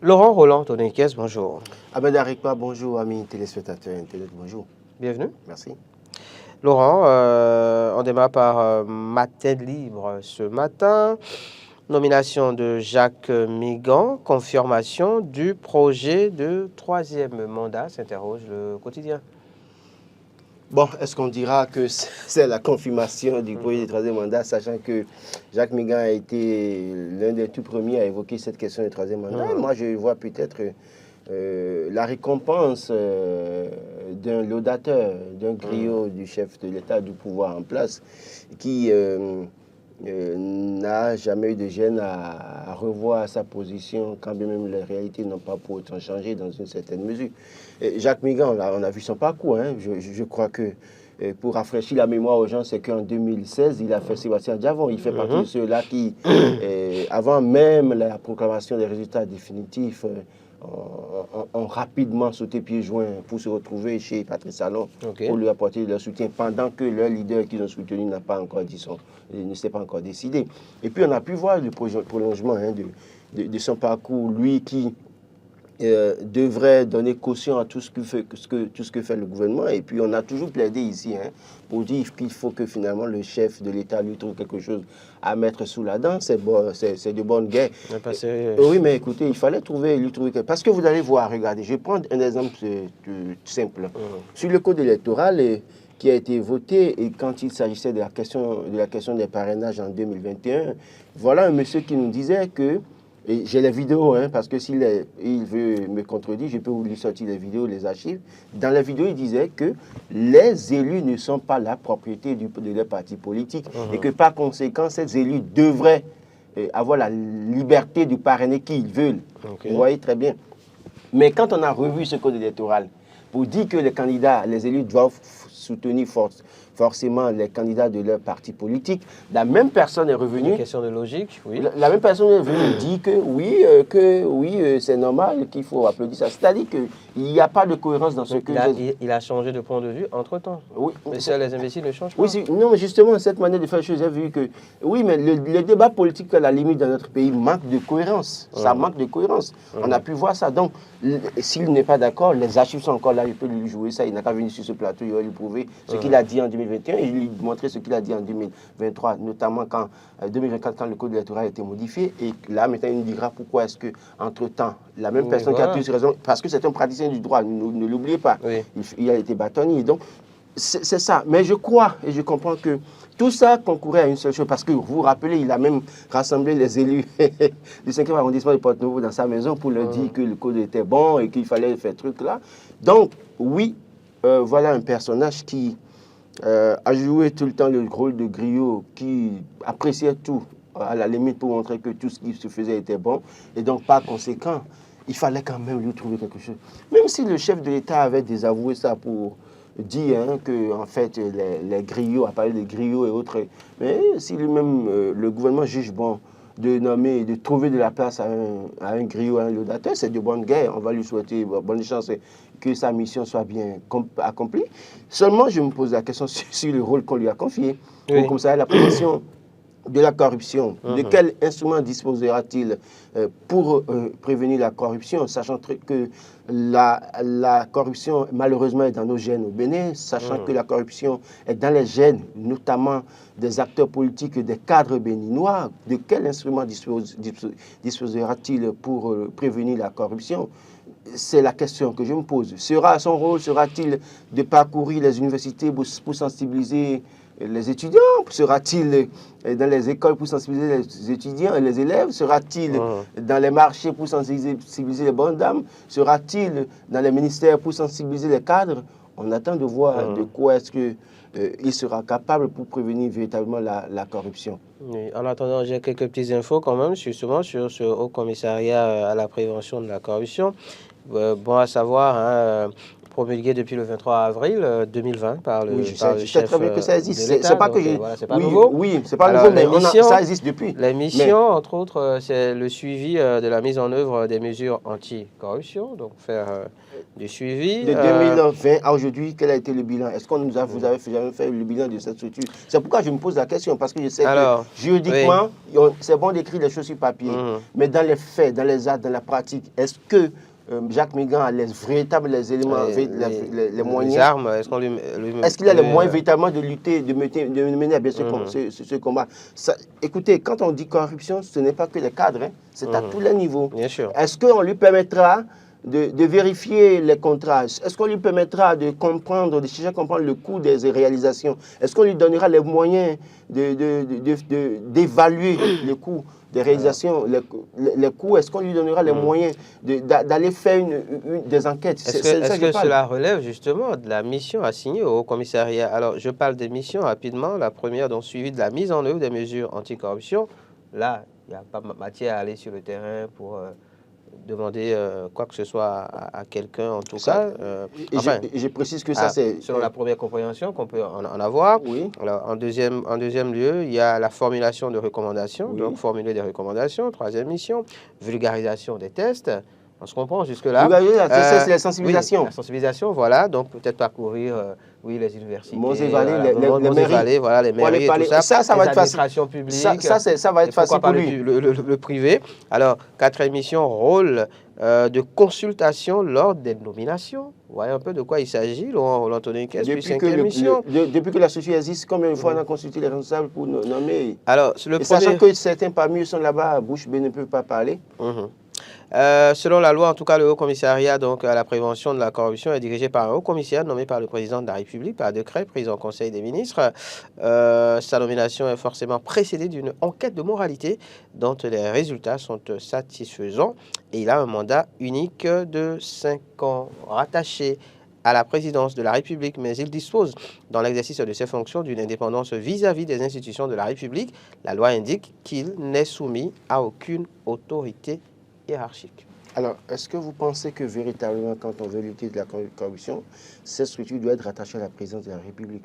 Laurent Roland Tonekes, bonjour. Ahmed Arikpa, bonjour, amis téléspectateurs Internet, bonjour. Bienvenue. Merci. Laurent, on démarre par Matin Libre ce matin. Nomination de Jacques Migan, confirmation du projet de troisième mandat, s'interroge le quotidien. Bon, est-ce qu'on dira que c'est la confirmation du projet de troisième mandat, sachant que Jacques Migan a été l'un des tout premiers à évoquer cette question du troisième mandat? Moi, je vois peut-être la récompense d'un laudateur, d'un griot du chef de l'État, du pouvoir en place, qui n'a jamais eu de gêne à revoir sa position, quand bien même les réalités n'ont pas pour autant changé dans une certaine mesure. Jacques Migan, on a vu son parcours. Hein. Je crois que pour rafraîchir la mémoire aux gens, c'est qu'en 2016, il a fait Sébastien Diavon. Il fait partie de ceux-là qui, avant même la proclamation des résultats définitifs, ont rapidement sauté pieds joints pour se retrouver chez Patrice Talon pour lui apporter leur soutien pendant que leur leader qu'ils ont soutenu n'a pas encore dit ne s'est pas encore décidé. Et puis on a pu voir le prolongement de son parcours, lui qui devrait donner caution à tout ce que fait le gouvernement. Et puis on a toujours plaidé ici pour dire qu'il faut que finalement le chef de l'État lui trouve quelque chose à mettre sous la dent. C'est de bonne guerre. Oui, mais écoutez, il fallait lui trouver quelque chose. Parce que vous allez voir, regardez, je vais prendre un exemple simple. Sur le code électoral qui a été voté, et quand il s'agissait de la question des parrainages en 2021, voilà un monsieur qui nous disait que, et j'ai les vidéos, parce que s'il veut me contredire, je peux vous lui sortir les vidéos, les archives. Dans la vidéo, il disait que les élus ne sont pas la propriété de leur parti politique et que par conséquent, ces élus devraient avoir la liberté de parrainer qui ils veulent. Vous voyez très bien. Mais quand on a revu ce code électoral pour dire que les candidats, les élus doivent soutenir forcément les candidats de leur parti politique, la même personne est revenue... Une question de logique, oui. La même personne est venue dire que oui, c'est normal, qu'il faut applaudir ça. C'est-à-dire qu'il n'y a pas de cohérence dans ce que... Il a changé de point de vue entre-temps. Oui. Mais ça, les imbéciles ne changent pas. Oui, non, mais justement, cette manière de faire les choses, j'ai vu que... Oui, mais le débat politique, à la limite, dans notre pays, manque de cohérence. Ça manque de cohérence. On a pu voir ça. Donc, s'il n'est pas d'accord, les archives sont encore là, il peut lui jouer ça. Il n'a qu'à venir sur ce plateau, il va lui prouver ce qu'il a dit en 2021 et lui montrer ce qu'il a dit en 2023, notamment en 2024, quand le code électoral a été modifié. Et là, maintenant, il nous dira pourquoi est-ce qu'entre-temps, la même personne qui a plus raison, parce que c'est un praticien du droit, ne l'oubliez pas, il a été bâtonnier. Donc, c'est ça. Mais je crois et je comprends que tout ça concourait à une seule chose, parce que vous vous rappelez, il a même rassemblé les élus du 5e arrondissement de Porte-Nouveau dans sa maison pour leur dire que le code était bon et qu'il fallait faire truc là. Donc, oui, voilà un personnage qui a joué tout le temps le rôle de griot, qui appréciait tout, à la limite pour montrer que tout ce qui se faisait était bon. Et donc, par conséquent, il fallait quand même lui trouver quelque chose. Même si le chef de l'État avait désavoué ça pour dire que, en fait, les griots, à parler des griots et autres, mais si lui-même, le gouvernement juge bon de nommer, de trouver de la place à un griot, à un laudateur, c'est de bonne guerre. On va lui souhaiter bonne chance et que sa mission soit bien accomplie. Seulement, je me pose la question sur le rôle qu'on lui a confié. Au commissariat à la prévention de la corruption. De quel instrument disposera-t-il pour prévenir la corruption, sachant que la corruption, malheureusement, est dans nos gènes au Bénin, sachant que la corruption est dans les gènes, notamment des acteurs politiques, des cadres béninois. De quel instrument disposera-t-il pour prévenir la corruption? C'est la question que je me pose. Son rôle sera-t-il de parcourir les universités pour sensibiliser les étudiants? Sera-t-il dans les écoles pour sensibiliser les étudiants et les élèves? Sera-t-il dans les marchés pour sensibiliser les bonnes dames? Sera-t-il dans les ministères pour sensibiliser les cadres? On attend de voir de quoi est-ce qu'il sera capable pour prévenir véritablement la corruption. Oui, en attendant, j'ai quelques petites infos quand même, justement, sur ce Haut Commissariat à la prévention de la corruption. Bon à savoir, promulguée depuis le 23 avril 2020 par le, Oui, par le je sais chef très bien que ça existe. de l'État. C'est pas que Donc, j'ai. voilà, c'est pas Oui, nouveau. oui, c'est pas Alors, nouveau, mais ça existe depuis. Les missions, entre autres, c'est le suivi de la mise en œuvre des mesures anti-corruption, donc faire du suivi. De 2020 à aujourd'hui, quel a été le bilan? Est-ce vous avez jamais fait le bilan de cette structure? C'est pourquoi je me pose la question, parce que je sais Alors, que juridiquement, c'est bon d'écrire les choses sur papier, mais dans les faits, dans les actes, dans la pratique, est-ce que Jacques Migan a les véritables éléments, les moyens? Les armes, est-ce qu'on lui, Est-ce qu'il a les moyens véritablement de lutter, de mener à bien ce combat? Écoutez, quand on dit corruption, ce n'est pas que les cadres, hein, c'est à tous les niveaux. Bien sûr. Est-ce qu'on lui permettra de vérifier les contrats? Est-ce qu'on lui permettra de comprendre, de chercher à comprendre le coût des réalisations? Est-ce qu'on lui donnera les moyens d'évaluer le coût des réalisations, les coûts? Est-ce qu'on lui donnera les moyens d'aller faire des enquêtes? Est-ce que cela relève justement de la mission assignée au commissariat? Alors, je parle des missions rapidement. La première, donc, suivi de la mise en œuvre des mesures anticorruption. Là, il n'y a pas matière à aller sur le terrain pour demander quoi que ce soit à quelqu'un, en tout cas. Je précise que ça, c'est... Selon la première compréhension qu'on peut en avoir. Oui. Alors, en deuxième lieu, il y a la formulation de recommandations. Oui. Donc, formuler des recommandations. Troisième mission, vulgarisation des tests. On se comprend jusque-là. C'est la sensibilisation. Oui, la sensibilisation, voilà. Donc, peut-être parcourir les universités. Monts-et-Vallées, les mairies. Voilà, les mairies et tout ça. Ça va être facile. Publiques. Ça va être facile pour lui. Le privé. Alors, quatrième mission, rôle de consultation lors des nominations. Vous voyez un peu de quoi il s'agit, Laurent Antonin Caisse. Depuis que la société existe, combien de fois on a consulté les responsables pour nommer? Alors, sachant que certains parmi eux sont là-bas, bouche bée, ne peuvent pas parler. Selon la loi, en tout cas, le Haut Commissariat donc, à la prévention de la corruption est dirigé par un haut commissaire nommé par le président de la République par décret pris en Conseil des ministres. Sa nomination est forcément précédée d'une enquête de moralité dont les résultats sont satisfaisants et il a un mandat unique de 5 ans rattaché à la présidence de la République, mais il dispose dans l'exercice de ses fonctions d'une indépendance vis-à-vis des institutions de la République. La loi indique qu'il n'est soumis à aucune autorité hiérarchique. Alors, est-ce que vous pensez que véritablement, quand on veut lutter de la corruption, cette structure doit être rattachée à la présidence de la République?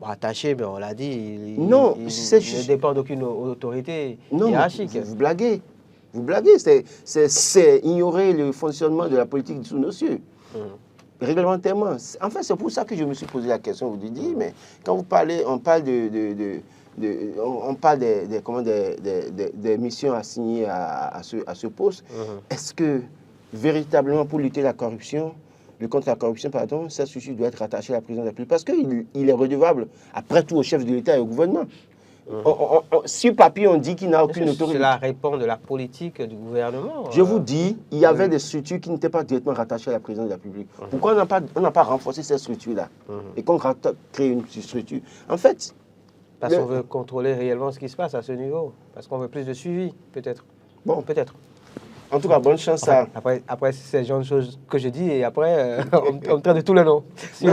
Rattachée, mais on l'a dit, il ne dépend d'aucune autorité hiérarchique. Vous blaguez. Vous blaguez. C'est ignorer le fonctionnement de la politique sous nos cieux. Réglementairement. En fait, c'est pour ça que je me suis posé la question. Vous dites, mais quand vous parlez, on parle on parle des missions assignées à ce poste. Est-ce que véritablement pour lutter contre la corruption, cette structure doit être rattachée à la présidence de la République? Parce qu'il est redevable, après tout, au chef de l'État et au gouvernement. Sur papier, on dit qu'il n'a aucune autorité. Cela répond de la politique du gouvernement. Je vous dis, il y avait des structures qui n'étaient pas directement rattachées à la présidence de la République. Pourquoi on n'a pas renforcé cette structure-là et qu'on crée une structure? En fait... Parce qu'on veut contrôler réellement ce qui se passe à ce niveau. Parce qu'on veut plus de suivi, peut-être. Bon, peut-être. En tout cas, bonne chance à... Après c'est le genre de choses que je dis et après, on me traite de tous les noms sur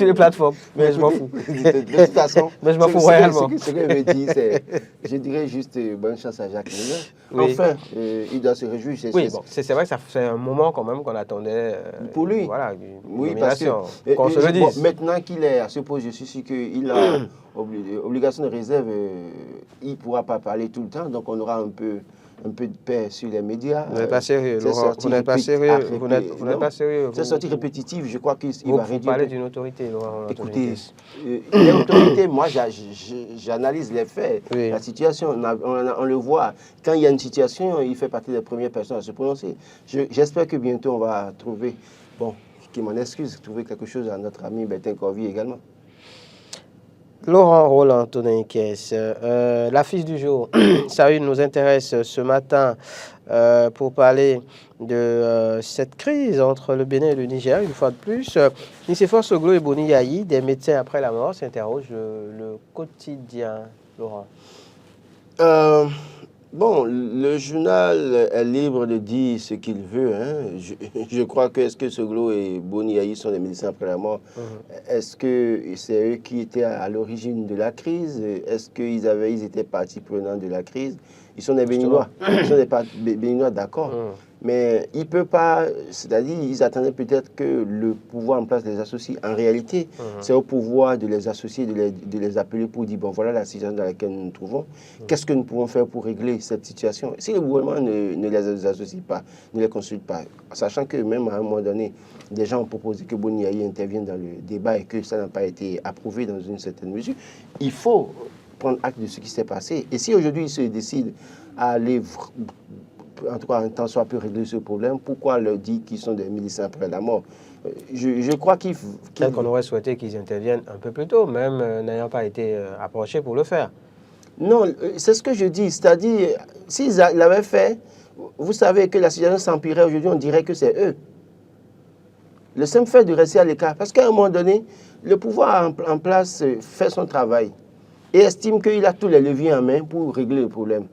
les plateformes. Mais je m'en fous. De toute façon, mais je m'en fous réellement. Ce que je me dis, c'est, je dirais juste bonne chance à Jacques Migan. Oui. Enfin, il doit se réjouir. C'est vrai que ça fait un moment quand même qu'on attendait pour lui. Voilà, oui, parce que qu'on se le dise. Maintenant qu'il est à ce poste, je suis sûr qu'il a obligation de réserve. Il ne pourra pas parler tout le temps, donc on aura un peu de paix sur les médias. Vous n'êtes pas sérieux, Laurent. Vous n'êtes pas sérieux. Vous n'êtes pas sérieux. C'est sorti répétitive, je crois qu'il va réduire. Vous parlez d'une autorité, Laurent. Écoutez, l'autorité, moi, j'analyse les faits, oui. La situation, on le voit. Quand il y a une situation, il fait partie des premières personnes à se prononcer. J'espère que bientôt, on va trouver, qui m'en excuse, trouver quelque chose à notre ami Bertin Corvier également. Laurent Antonin Caisse, l'affiche du jour, ça nous intéresse ce matin pour parler de cette crise entre le Bénin et le Niger, une fois de plus. Nicéphore Soglo et Boni Yayi, des médecins après la mort, s'interrogent le quotidien, Laurent. Bon, le journal est libre de dire ce qu'il veut. Hein. Je crois que est-ce que Soglo et Boni Yayi sont des médecins après la mort? Est-ce que c'est eux qui étaient à l'origine de la crise? Est-ce qu'ils étaient partie prenante de la crise? Ils sont des Béninois. Ils sont des Béninois, d'accord. Mais il ne peut pas, c'est-à-dire ils attendaient peut-être que le pouvoir en place les associe. En réalité, c'est au pouvoir de les associer, de les appeler pour dire, bon voilà la situation dans laquelle nous nous trouvons, qu'est-ce que nous pouvons faire pour régler cette situation? Si le gouvernement ne les associe pas, ne les consulte pas, sachant que même à un moment donné, des gens ont proposé que Boni Yayi intervienne dans le débat et que ça n'a pas été approuvé dans une certaine mesure, il faut prendre acte de ce qui s'est passé. Et si aujourd'hui ils se décident à aller en tout cas un temps soit peu régler ce problème, pourquoi leur dire qu'ils sont des miliciens après la mort? Je crois qu'il Peut-être qu'on aurait souhaité qu'ils interviennent un peu plus tôt, même n'ayant pas été approchés pour le faire. Non, c'est ce que je dis, c'est-à-dire, s'ils l'avaient fait, vous savez que la situation s'empirait aujourd'hui, on dirait que c'est eux. Le simple fait de rester à l'écart, parce qu'à un moment donné, le pouvoir en place fait son travail et estime qu'il a tous les leviers en main pour régler le problème.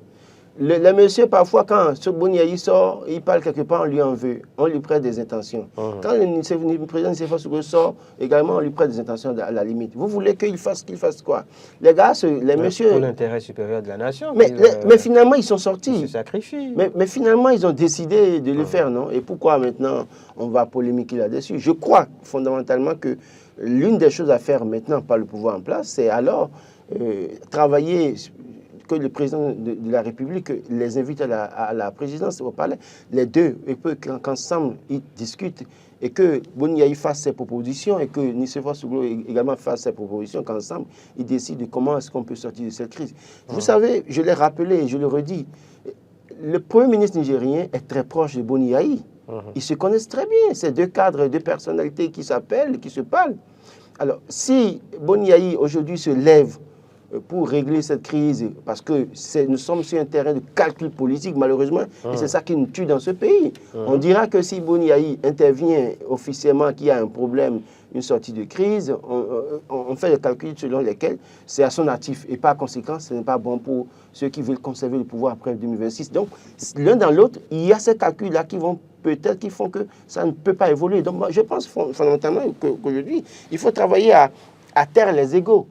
Le monsieur, parfois, quand ce Boni Yayi sort, il parle quelque part, on lui en veut, on lui prête des intentions. Quand le président Nicéphore Sougou sort, également, on lui prête des intentions à la limite. Vous voulez qu'il fasse quoi? Les gars, les messieurs... Pour l'intérêt supérieur de la nation. Mais finalement, ils sont sortis. Ils se sacrifient. Mais finalement, ils ont décidé de le faire, non? Et pourquoi maintenant on va polémiquer là-dessus? Je crois fondamentalement que l'une des choses à faire maintenant par le pouvoir en place, c'est alors travailler, que le président de la République les invite à la présidence, au palais, les deux, et qu'ensemble ils discutent, et que Boni Yayi fasse ses propositions, et que Nicéphore Sougou également fasse ses propositions, qu'ensemble ils décident de comment est-ce qu'on peut sortir de cette crise. Vous savez, je l'ai rappelé et je le redis, le Premier ministre nigérien est très proche de Boni Yayi. Ils se connaissent très bien, ces deux cadres, deux personnalités qui s'appellent, qui se parlent. Alors, si Boni Yayi aujourd'hui se lève pour régler cette crise, parce que nous sommes sur un terrain de calcul politique, malheureusement, et c'est ça qui nous tue dans ce pays. On dira que si Boni Yayi intervient officiellement qu'il y a un problème, une sortie de crise, on fait des calculs selon lesquels c'est à son actif, et par conséquent, ce n'est pas bon pour ceux qui veulent conserver le pouvoir après 2026. Donc, l'un dans l'autre, il y a ces calculs-là qui vont peut-être qui font que ça ne peut pas évoluer. Donc, moi, je pense fondamentalement qu'aujourd'hui, il faut travailler à taire les égos.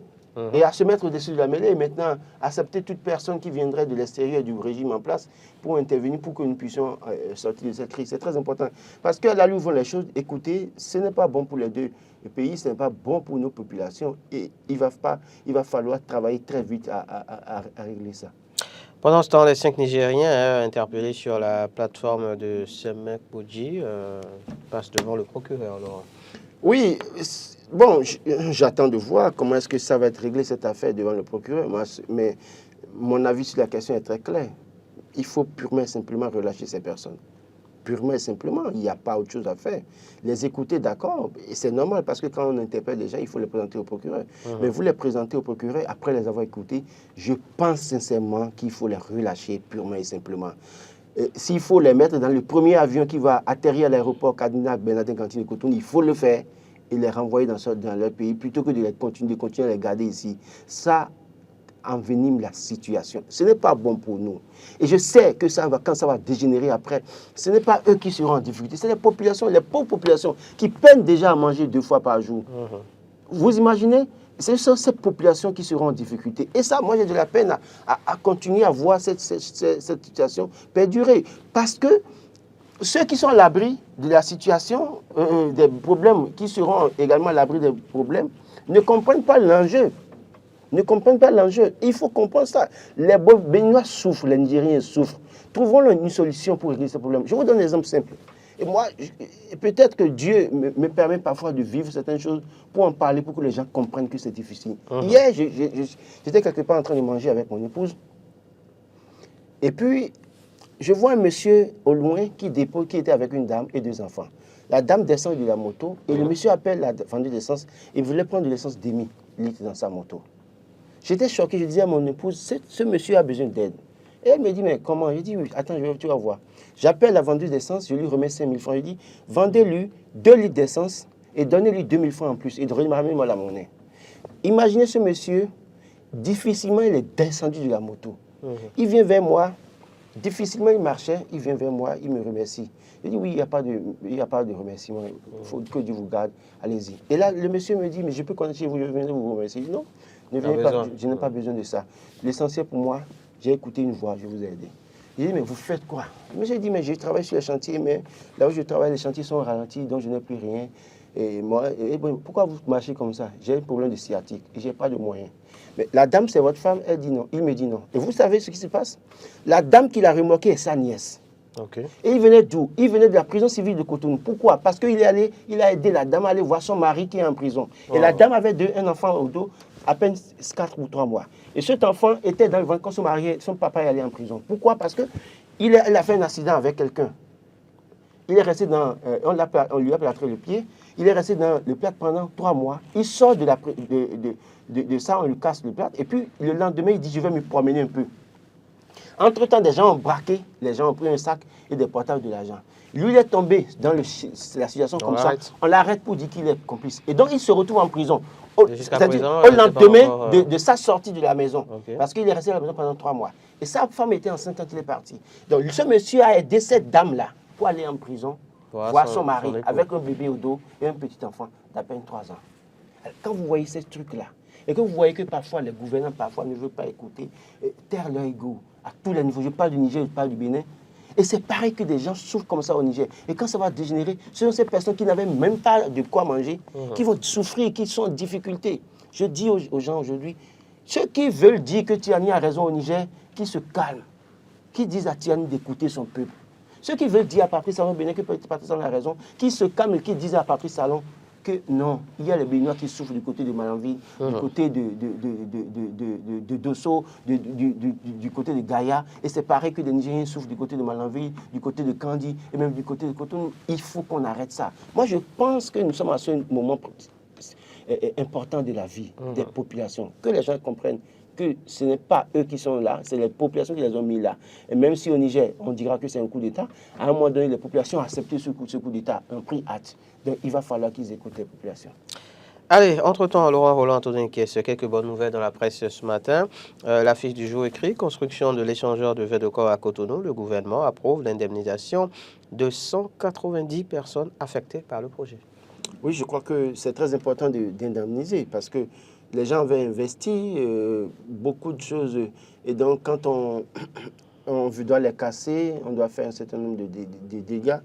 Et à se mettre au-dessus de la mêlée et maintenant accepter toute personne qui viendrait de l'extérieur du régime en place pour intervenir, pour que nous puissions sortir de cette crise. C'est très important. Parce qu'à là où vont les choses, écoutez, ce n'est pas bon pour les deux pays, ce n'est pas bon pour nos populations et il va falloir travailler très vite à régler ça. Pendant ce temps, les 5 Nigériens interpellés sur la plateforme de Semek Boji passent devant le procureur. Alors. Oui, bon, j'attends de voir comment est-ce que ça va être réglé cette affaire devant le procureur. Mais mon avis sur la question est très clair. Il faut purement et simplement relâcher ces personnes. Purement et simplement, il n'y a pas autre chose à faire. Les écouter, d'accord, et c'est normal parce que quand on interpelle les gens, il faut les présenter au procureur. Mais vous les présentez au procureur, après les avoir écoutés, je pense sincèrement qu'il faut les relâcher purement et simplement. S'il faut les mettre dans le premier avion qui va atterrir à l'aéroport Kadina Bernardin Cantine Cotonou, il faut le faire et les renvoyer dans leur pays plutôt que de continuer à les garder ici. Ça envenime la situation. Ce n'est pas bon pour nous. Et je sais que quand ça va dégénérer après, ce n'est pas eux qui seront en difficulté, c'est les populations, les pauvres populations qui peinent déjà à manger 2 fois par jour. Vous imaginez? Ce sont ces populations qui seront en difficulté. Et ça, moi, j'ai de la peine à continuer à voir cette situation perdurer. Parce que ceux qui sont à l'abri de la situation, des problèmes, qui seront également à l'abri des problèmes, ne comprennent pas l'enjeu. Ne comprennent pas l'enjeu. Il faut comprendre ça. Les Béninois souffrent, les Nigériens souffrent. Trouvons une solution pour régler ce problème. Je vous donne un exemple simple. Et moi, peut-être que Dieu me permet parfois de vivre certaines choses pour en parler, pour que les gens comprennent que c'est difficile. Hier, j'étais quelque part en train de manger avec mon épouse. Et puis, je vois un monsieur au loin qui était avec une dame et 2 enfants. La dame descend de la moto et le monsieur appelle la vendeuse d'essence. Il voulait prendre de l'essence demi-litre dans sa moto. J'étais choqué, je disais à mon épouse, ce monsieur a besoin d'aide. Et elle me dit, mais comment? Je dis, oui, attends, tu vas voir. J'appelle la vendeuse d'essence, je lui remets 5 000 francs. Je dis, vendez-lui 2 litres d'essence et donnez-lui 2 000 francs en plus et ramène-moi la monnaie. Imaginez ce monsieur, difficilement il est descendu de la moto. Il vient vers moi, difficilement il marchait, il vient vers moi, il me remercie. Je dis, oui, il n'y a pas de remerciement, il faut que Dieu vous garde, allez-y. Et là, le monsieur me dit, mais je peux connaître vous, je viendrai vous remercier. Je dis, non, ne venez pas, je n'ai pas besoin de ça. L'essentiel pour moi, j'ai écouté une voix, je vous ai aidé. Il dit, mais vous faites quoi? Mais j'ai dit, mais je travaille sur les chantiers, mais là où je travaille, les chantiers sont ralentis, donc je n'ai plus rien. Et moi, bon, pourquoi vous marchez comme ça? J'ai un problème de sciatique et je n'ai pas de moyens. Mais la dame, c'est votre femme, elle dit non. Il me dit non. Et vous savez ce qui se passe? La dame qui l'a remorqué est sa nièce. Okay. Et il venait d'où? Il venait de la prison civile de Cotonou. Pourquoi? Parce qu'il il a aidé la dame à aller voir son mari qui est en prison. Et la dame avait un enfant au dos, à peine 4 ou 3 mois. Et cet enfant était dans le ventre quand son papa est allé en prison. Pourquoi? Parce qu'il a fait un accident avec quelqu'un. Il est resté dans... on lui a plâtré le pied. Il est resté dans le plâtre pendant 3 mois. Il sort de ça, on lui casse le plâtre. Et puis, le lendemain, il dit, je vais me promener un peu. Entre-temps, des gens ont braqué, les gens ont pris un sac et des portables de l'argent. Lui, il est tombé dans la situation comme ça. On l'arrête pour dire qu'il est complice. Et donc, il se retrouve en prison. C'est-à-dire au lendemain de sa sortie de la maison. Okay. Parce qu'il est resté à la maison pendant 3 mois. Et sa femme était enceinte quand il est parti. Donc, ce monsieur a aidé cette dame-là pour aller en prison, voir son mari avec un bébé au dos et un petit enfant d'à peine 3 ans. Alors, quand vous voyez ces trucs-là, et que vous voyez que parfois les gouvernants ne veulent pas écouter, taire leur ego à tous les niveaux. Je parle du Niger, je parle du Bénin. Et c'est pareil que des gens souffrent comme ça au Niger. Et quand ça va dégénérer, ce sont ces personnes qui n'avaient même pas de quoi manger, qui vont souffrir, qui sont en difficulté. Je dis aux gens aujourd'hui, ceux qui veulent dire que Tiani a raison au Niger, qui se calment, qui disent à Tiani d'écouter son peuple. Ceux qui veulent dire à Patrice Talon Bénin que Patrice Talon a raison, qui se calment et qui disent à Patrice Talon que non, il y a les Béninois qui souffrent du côté de Malanville, du côté de Dosso, du côté de Gaïa, et c'est pareil que les Nigériens souffrent du côté de Malanville, du côté de Kandi, et même du côté de Cotonou. Il faut qu'on arrête ça. Moi, je pense que nous sommes à ce moment important de la vie des populations, que les gens comprennent que ce n'est pas eux qui sont là, c'est les populations qui les ont mis là. Et même si au Niger, on dira que c'est un coup d'État, à un moment donné, les populations ont accepté ce coup d'État, ont pris hâte. Donc, il va falloir qu'ils écoutent les populations. Allez, entre-temps, Laurent Roland-Antonin Kess, quelques bonnes nouvelles dans la presse ce matin. L'affiche du jour écrit « Construction de l'échangeur de verre de corps à Cotonou. Le gouvernement approuve l'indemnisation de 190 personnes affectées par le projet. » Oui, je crois que c'est très important d'indemniser parce que les gens avaient investi beaucoup de choses. Et donc, quand on doit les casser, on doit faire un certain nombre de dégâts.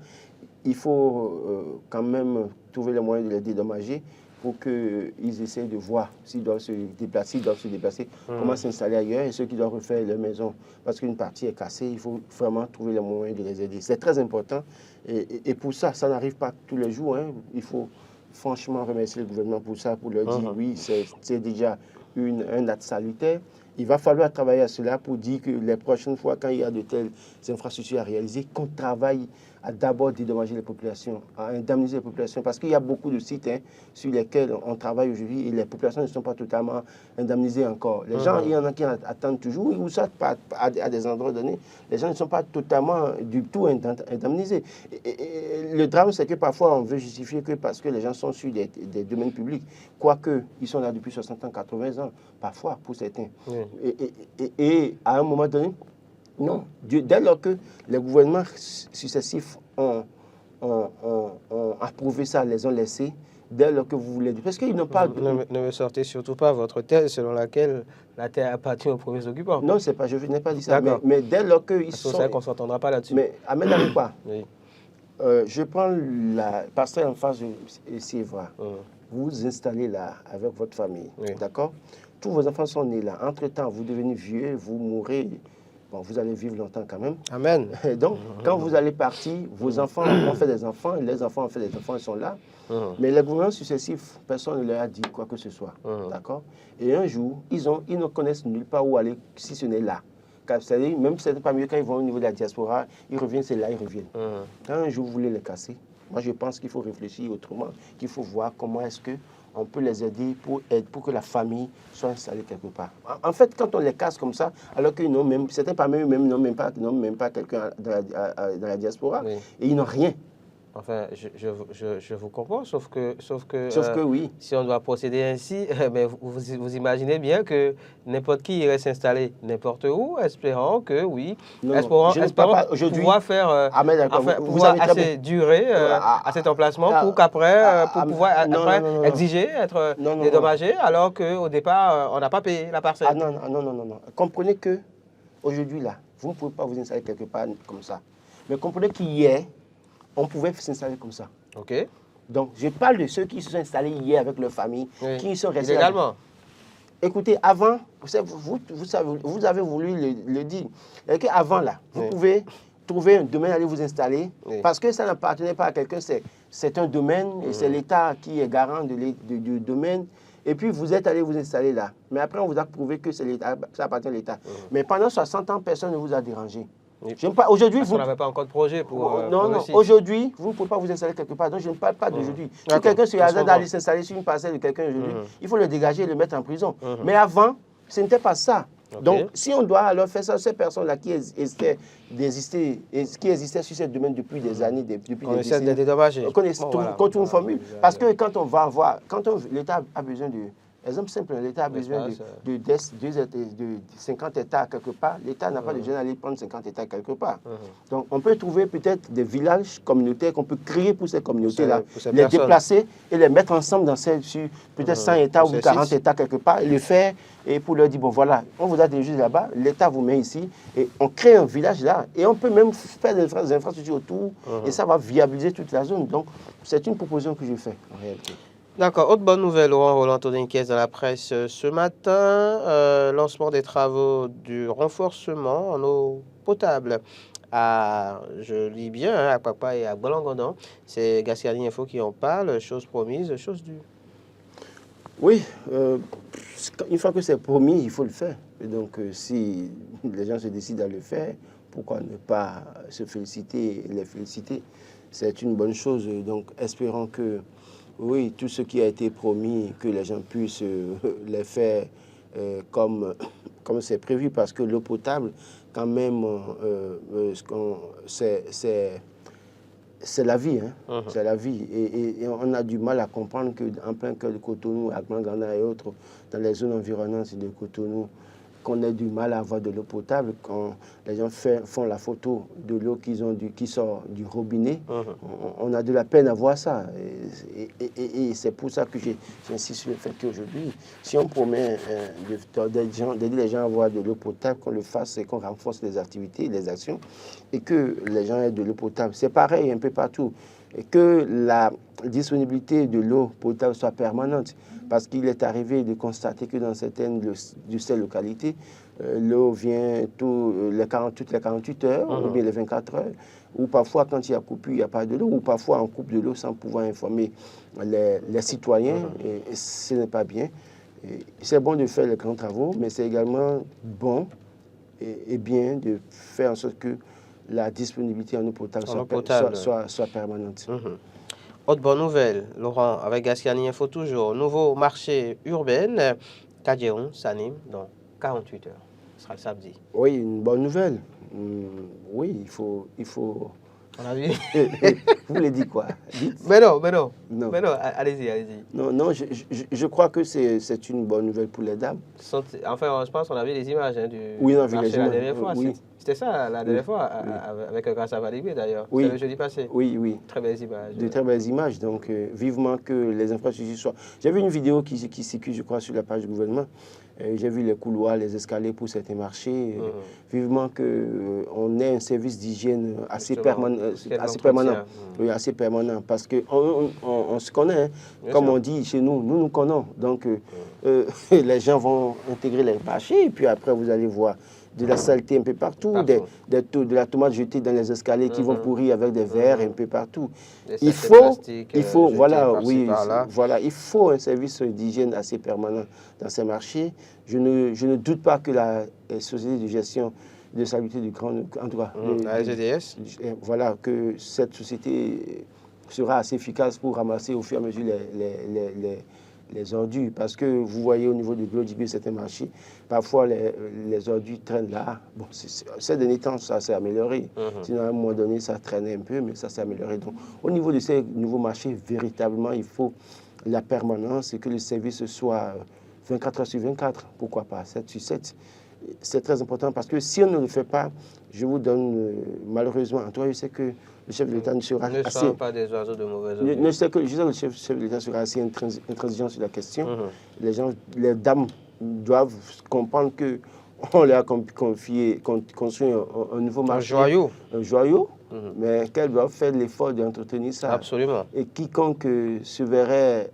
Il faut quand même trouver les moyens de les dédommager pour qu'ils essaient de voir s'ils doivent se déplacer, comment s'installer ailleurs et ceux qui doivent refaire leur maison. Parce qu'une partie est cassée, il faut vraiment trouver les moyens de les aider. C'est très important. Et pour ça, ça n'arrive pas tous les jours. Hein. Il faut franchement remercier le gouvernement pour ça, pour leur dire oui, c'est déjà un acte salutaire. Il va falloir travailler à cela pour dire que les prochaines fois, quand il y a de telles infrastructures à réaliser, qu'on travaille à d'abord dédommager les populations, à indemniser les populations, parce qu'il y a beaucoup de sites sur lesquels on travaille aujourd'hui et les populations ne sont pas totalement indemnisées encore. Les gens, il y en a qui attendent toujours, ou ça à des endroits donnés, les gens ne sont pas totalement du tout indemnisés. Et le drame, c'est que parfois on veut justifier que parce que les gens sont sur des domaines publics, quoique ils sont là depuis 60 ans, 80 ans, parfois pour certains. Et à un moment donné, non. Dès lors que les gouvernements successifs ont approuvé ça, les ont laissés, dès lors que vous voulez dire. Parce qu'ils n'ont pas... Ne me sortez surtout pas votre thèse selon laquelle la terre appartient aux premiers occupants. Non, c'est pas, je n'ai pas dit ça. Mais dès lors qu'ils sont... C'est vrai qu'on ne s'entendra pas là-dessus. Mais Ahmed Arepa, je prends la passerelle en face de Sievra. Vous installez là avec votre famille, d'accord? Tous vos enfants sont nés là. Entre-temps, vous devenez vieux, vous mourrez. Bon, vous allez vivre longtemps quand même. Amen. Et donc, quand vous allez partir, vos enfants ont fait des enfants, les enfants ont fait des enfants, ils sont là. Mais les gouvernements successifs, personne ne leur a dit quoi que ce soit. D'accord? Et un jour, ils ne connaissent nulle part où aller si ce n'est là. Car, vous savez, même si ce n'est pas mieux, quand ils vont au niveau de la diaspora, ils reviennent, c'est là, ils reviennent. Quand un jour vous voulez les casser, moi je pense qu'il faut réfléchir autrement, qu'il faut voir comment est-ce qu'on peut les aider pour que la famille soit installée quelque part. En fait, quand on les casse comme ça, alors qu'ils n'ont même, certains parmi eux-mêmes n'ont même pas quelqu'un dans la diaspora, et ils n'ont rien. Enfin, je vous comprends, sauf que oui. Si on doit procéder ainsi, mais vous imaginez bien que n'importe qui irait s'installer n'importe où, espérant que, oui, espérant pouvoir faire assez durer à cet emplacement pour qu'après, pour pouvoir exiger, être dédommagé, alors qu'au départ, on n'a pas payé la parcelle. Non. Comprenez que aujourd'hui, là, vous ne pouvez pas vous installer quelque part comme ça. Mais comprenez qu'hier, on pouvait s'installer comme ça. OK. Donc, je parle de ceux qui se sont installés hier avec leur famille, Oui. qui sont restés... Illégalement. Écoutez, avant, vous avez voulu le dire, avant là, vous pouvez trouver un domaine, aller vous installer, parce que ça n'appartenait pas à quelqu'un, c'est un domaine, et c'est l'État qui est garant du domaine, et puis vous êtes allé vous installer là. Mais après, on vous a prouvé que ça appartient à l'État. Mais pendant 60 ans, personne ne vous a dérangé. Aujourd'hui, vous n'avez pas encore de projet pour... non, aujourd'hui, vous ne pouvez pas vous installer quelque part. Donc, je ne parle pas d'aujourd'hui. Si quelqu'un se hasarde d'aller s'installer sur une parcelle de quelqu'un aujourd'hui, il faut le dégager et le mettre en prison. Mais avant, ce n'était pas ça. Donc, si on doit alors faire ça, ces personnes-là qui existaient sur ce domaine depuis des années, depuis des décennies, qu'on trouve une formule. Parce que quand on va avoir, l'État a besoin de... Exemple simple, l'État a besoin de 50 hectares quelque part. L'État n'a pas besoin d'aller prendre 50 hectares quelque part. Donc, on peut trouver peut-être des villages communautaires qu'on peut créer pour ces communautés-là, les déplacer et les mettre ensemble dans peut-être 100 hectares ou 40 hectares quelque part, et le faire et pour leur dire, bon voilà, on vous a dirigé là-bas, l'État vous met ici, et on crée un village là, et on peut même faire des infrastructures autour, et ça va viabiliser toute la zone. Donc, c'est une proposition que je fais en réalité. D'accord. Autre bonne nouvelle, Laurent Roland Toninquez dans la presse ce matin. Lancement des travaux du renforcement en eau potable je lis bien, à Papa et à Bolangonan. C'est Gascani Info qui en parle. Chose promise, chose due. Oui, une fois que c'est promis, il faut le faire. Et donc, si les gens se décident à le faire, pourquoi ne pas se féliciter et les féliciter? C'est une bonne chose. Donc, espérons que oui, tout ce qui a été promis, que les gens puissent les faire comme c'est prévu, parce que l'eau potable, quand même, c'est la vie. Hein? C'est la vie. Et on a du mal à comprendre qu'en plein cœur de Cotonou, à Glangana et autres, dans les zones environnantes de Cotonou, qu'on ait du mal à avoir de l'eau potable quand les gens font la photo de l'eau qui sort du robinet. On a de la peine à voir ça. Et c'est pour ça que j'insiste sur le fait qu'aujourd'hui, si on promet d'aider les gens à avoir de l'eau potable, qu'on le fasse et qu'on renforce les activités, les actions, et que les gens aient de l'eau potable. C'est pareil un peu partout. Et que la disponibilité de l'eau potable soit permanente. Parce qu'il est arrivé de constater que dans certaines de ces localités, l'eau vient toutes les 48 heures, ou bien les 24 heures, ou parfois quand il y a coupure, il n'y a pas de l'eau, ou parfois on coupe de l'eau sans pouvoir informer les citoyens, et ce n'est pas bien. C'est bon de faire les grands travaux, mais c'est également bon et bien de faire en sorte que la disponibilité en eau potable soit permanente. Autre bonne nouvelle, Laurent, avec Gascani Info toujours, nouveau marché urbain, Kadjeron s'anime dans 48 heures. Ce sera le samedi. Oui, une bonne nouvelle. Oui, il faut... On a vu. Vous voulez dire quoi? Mais non, allez-y. Non, je crois que c'est une bonne nouvelle pour les dames. Enfin, je pense qu'on a vu les images oui, on a vu les images. La dernière fois. Oui. C'était ça, la dernière fois, avec grâce à Valibé d'ailleurs. Oui. C'est le jeudi passé. Oui. Très belles images. De très belles images. Donc, vivement que les infrastructures soient... J'ai vu une vidéo qui circule, je crois, sur la page du gouvernement. J'ai vu les couloirs, les escaliers pour certains marchés. Vivement qu'on ait un service d'hygiène assez permanent. Oui, assez permanent. Parce qu'on se connaît. Hein. Comme on dit chez nous, nous connaissons. Donc, les gens vont intégrer les marchés. Et puis après, vous allez voir de la saleté un peu partout, de la tomate jetée dans les escaliers qui vont pourrir avec des verres un peu partout. Il faut il faut un service d'hygiène assez permanent dans ces marchés. Je ne doute pas que la société de gestion de salubrité du Grand, en tout cas, la SGDS, voilà, que cette société sera assez efficace pour ramasser au fur et à mesure les ordures, parce que vous voyez au niveau de Glodibé, certains marchés, parfois les ordures traînent là. Bon, ces derniers temps, ça s'est amélioré. Sinon, à un moment donné, ça traînait un peu, mais ça s'est amélioré. Donc, au niveau de ces nouveaux marchés, véritablement, il faut la permanence et que le service soit 24 heures sur 24, pourquoi pas 7 sur 7. C'est très important parce que si on ne le fait pas, je vous donne malheureusement, en tout cas, je sais que le chef de l'État ne sera ne assez... pas des oiseaux de mauvaise je sais que le chef de l'État sera assez intransigeant sur la question. Les dames doivent comprendre que on leur a construit un nouveau marché. Un joyau. Mais qu'elles doivent faire l'effort d'entretenir ça. Absolument. Et quiconque se verrait,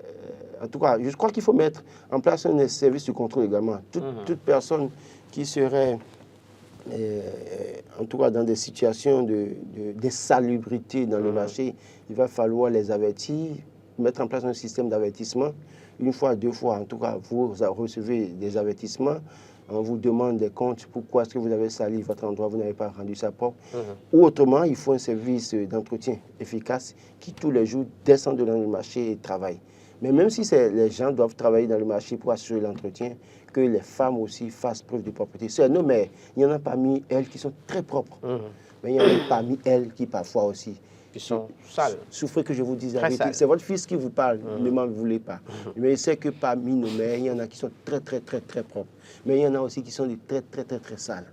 en tout cas, je crois qu'il faut mettre en place un service de contrôle également. Toute personne qui serait, en tout cas, dans des situations d'insalubrité dans le marché, il va falloir les avertir, mettre en place un système d'avertissement. Une fois, deux fois, en tout cas, vous recevez des avertissements. On vous demande des comptes, pourquoi est-ce que vous avez sali votre endroit, vous n'avez pas rendu ça propre. Ou autrement, il faut un service d'entretien efficace qui tous les jours descend dans le marché et travaille. Mais même si les gens doivent travailler dans le marché pour assurer l'entretien, que les femmes aussi fassent preuve de propreté. C'est non, mais il y en a parmi elles qui sont très propres. Mais il y en a parmi elles qui parfois aussi qui sont sales. Souffrez que je vous dise la vérité. C'est votre fils qui vous parle, ne m'en voulez pas. Mais je sais que parmi nos mères, il y en a qui sont très propres. Mais il y en a aussi qui sont très sales.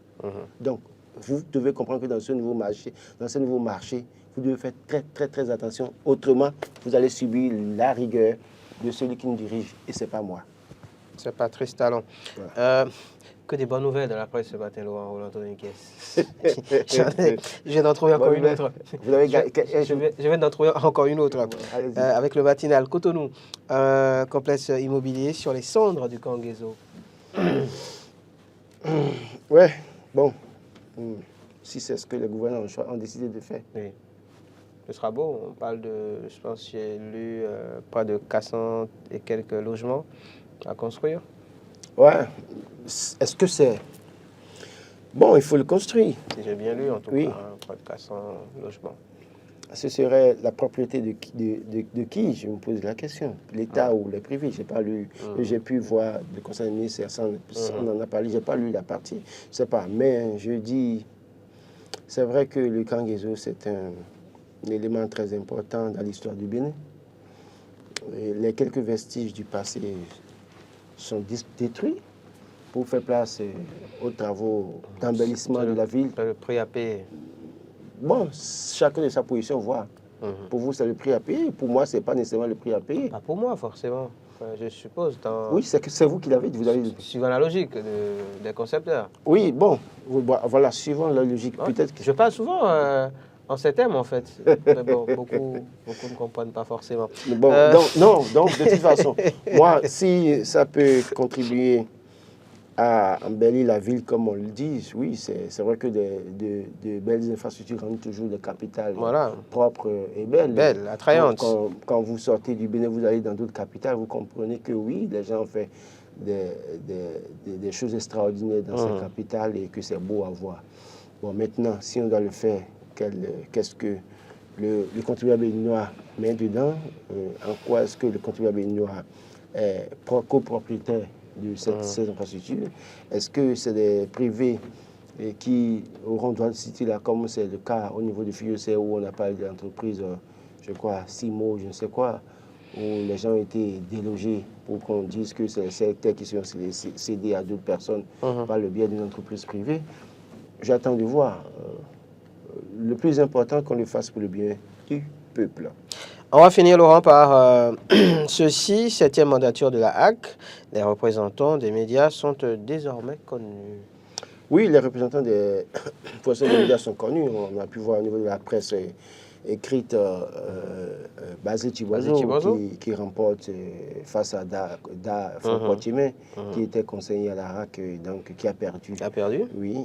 Donc, vous devez comprendre que dans ce nouveau marché, vous devez faire très attention. Autrement, vous allez subir la rigueur de celui qui nous dirige. Et ce n'est pas moi. C'est Patrice Talon. Voilà. Que des bonnes nouvelles dans la presse ce matin, Laurent Roland-Anthony Caisse. Je viens d'en trouver encore une autre. Je viens d'en trouver encore une autre. Avec le matinal Cotonou, complexe immobilier sur les cendres du Kangezo. Ouais, bon. Si c'est ce que les gouvernants ont décidé de faire. Oui. Ce sera beau. On parle de, je pense, j'ai lu pas de 400 et quelques logements à construire. Ouais. Est-ce que c'est... Bon, il faut le construire. Si j'ai bien lu, en tout cas, pas de 400 logements. Ce serait la propriété de qui? Je me pose la question. L'État ou les privés? Je n'ai pas lu. J'ai pu voir le conseil des ministres, on en a parlé, je n'ai pas lu la partie. Je ne sais pas. Mais je dis, c'est vrai que le Kangezo, c'est un élément très important dans l'histoire du Bénin. Et les quelques vestiges du passé sont détruits pour faire place aux travaux d'embellissement de la ville. Le prix à payer. Bon, chacun de sa position voit. Pour vous, c'est le prix à payer. Pour moi, ce n'est pas nécessairement le prix à payer. Pas pour moi, forcément. Je suppose. Oui, c'est vous qui l'avez dit. Suivant la logique des concepteurs. Oui, bon, voilà, suivant la logique. Ouais. Peut-être que... Je parle souvent en ces termes, en fait. Mais bon, beaucoup ne comprennent pas forcément. Bon, donc, de toute façon, moi, si ça peut contribuer à embellir la ville, comme on le dit, oui, c'est vrai que de belles infrastructures rendent toujours des capitales propres et belles. Belles, attrayantes. Quand vous sortez du Bénin, vous allez dans d'autres capitales, vous comprenez que oui, les gens ont fait des choses extraordinaires dans ces capitales et que c'est beau à voir. Bon, maintenant, si on doit le faire, qu'est-ce que le contribuable béninois met dedans? En quoi est-ce que le contribuable béninois est copropriétaire de ces infrastructures? Est-ce que c'est des privés qui auront droit de citer là, comme c'est le cas au niveau du FIOC où on a parlé de l'entreprise, je crois, Simo, je ne sais quoi, où les gens ont été délogés pour qu'on dise que c'est les secteurs qui sont cédés à d'autres personnes par le biais d'une entreprise privée? J'attends de voir. Le plus important, qu'on le fasse pour le bien du peuple. On va finir, Laurent, par ceci. 7e mandature de la HAC. Les représentants des médias sont désormais connus. Oui, les représentants des médias sont connus. On a pu voir au niveau de la presse écrite Basile Chibozo qui remporte face à Franck Poitimer, qui était conseiller à la HAC, donc qui a perdu. A perdu? Oui.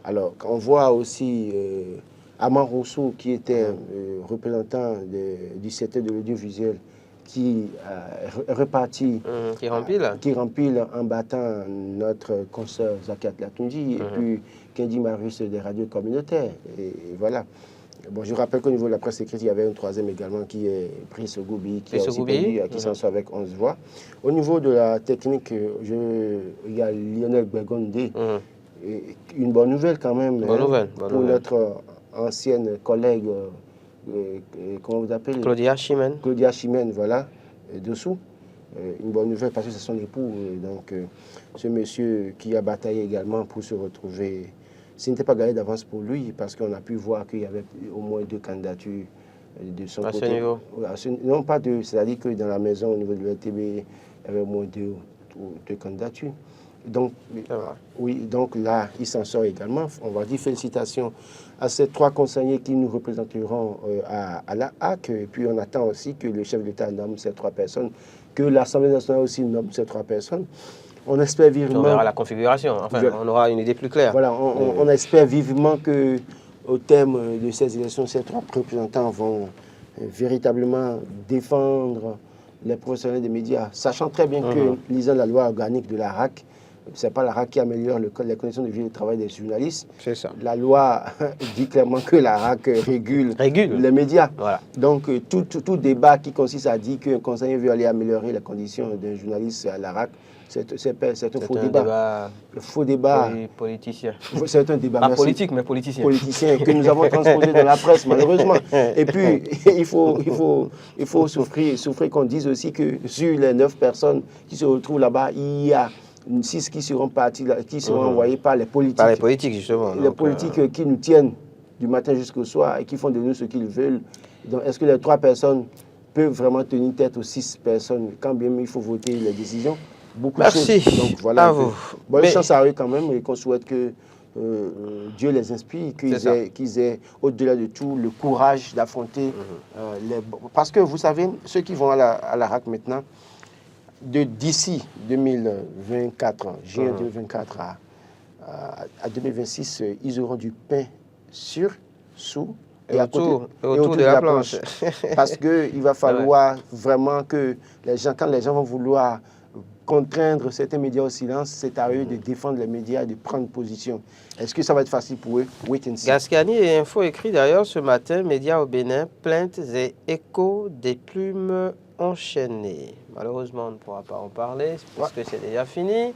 Alors, on voit aussi Amand Rousseau, qui était représentant du secteur de l'audiovisuel, qui repartit, qui rempile en battant notre consoeur Zakiat Latunji, et puis Kendi Marius des radios communautaires. Et voilà. Bon, je rappelle qu'au niveau de la presse écrite, il y avait un troisième également qui est Brice Goubi, qui a aussi perdu, qui s'en sort avec 11 voix. Au niveau de la technique, il y a Lionel Begondé. Une bonne nouvelle quand même pour notre ancienne collègue, comment vous appelez? Claudia Chimène. Claudia Chimène, voilà, dessous. Une bonne nouvelle parce que c'est son époux. Donc, ce monsieur qui a bataillé également pour se retrouver, ce n'était pas gagné d'avance pour lui parce qu'on a pu voir qu'il y avait au moins 2 candidatures de son côté. À ce niveau? Non, pas 2, c'est-à-dire que dans la maison, au niveau de l'ETB, il y avait au moins 2 candidatures. Donc, C'est vrai. oui, donc là, il s'en sort également. On va dire félicitations à ces 3 conseillers qui nous représenteront à la HAC. Et puis, on attend aussi que le chef de l'État nomme ces 3 personnes, que l'Assemblée nationale aussi nomme ces 3 personnes. On espère vivement... On verra la configuration. Enfin, on aura une idée plus claire. Voilà, on espère vivement que au terme de ces élections, ces 3 représentants vont véritablement défendre les professionnels des médias, sachant très bien que, lisant la loi organique de la RAC, ce n'est pas la RAC qui améliore les conditions de vie et de travail des journalistes. C'est ça. La loi dit clairement que la RAC régule les médias. Voilà. Donc, tout débat qui consiste à dire qu'un conseiller veut aller améliorer les conditions d'un journaliste à la RAC, c'est un faux débat. Le faux débat. Politicien. C'est un débat. Pas politique, mais politicien. Politicien que nous avons transposé dans la presse, malheureusement. Et puis, il faut souffrir qu'on dise aussi que sur les 9 personnes qui se retrouvent là-bas, il y a 6 qui seront envoyés par les politiques. Par les politiques, justement. Les politiques qui nous tiennent du matin jusqu'au soir et qui font de nous ce qu'ils veulent. Donc, est-ce que les 3 personnes peuvent vraiment tenir tête aux 6 personnes quand bien il faut voter les décisions? Merci. Donc, voilà, à vous. Bonne chance à eux quand même et qu'on souhaite que Dieu les inspire, qu'ils aient au-delà de tout le courage d'affronter les... Parce que vous savez, ceux qui vont à la RAC maintenant, d'ici 2024, juin 2024 à 2026, ils auront du pain sur, sous et autour de la planche. Parce qu'il va falloir vraiment que quand les gens vont vouloir contraindre certains médias au silence, c'est à eux de défendre les médias, de prendre position. Est-ce que ça va être facile pour eux? Wait and see. Gascani et Info écrit d'ailleurs ce matin, médias au Bénin, plaintes et échos des plumes enchaînées. Malheureusement, on ne pourra pas en parler parce que c'est déjà fini.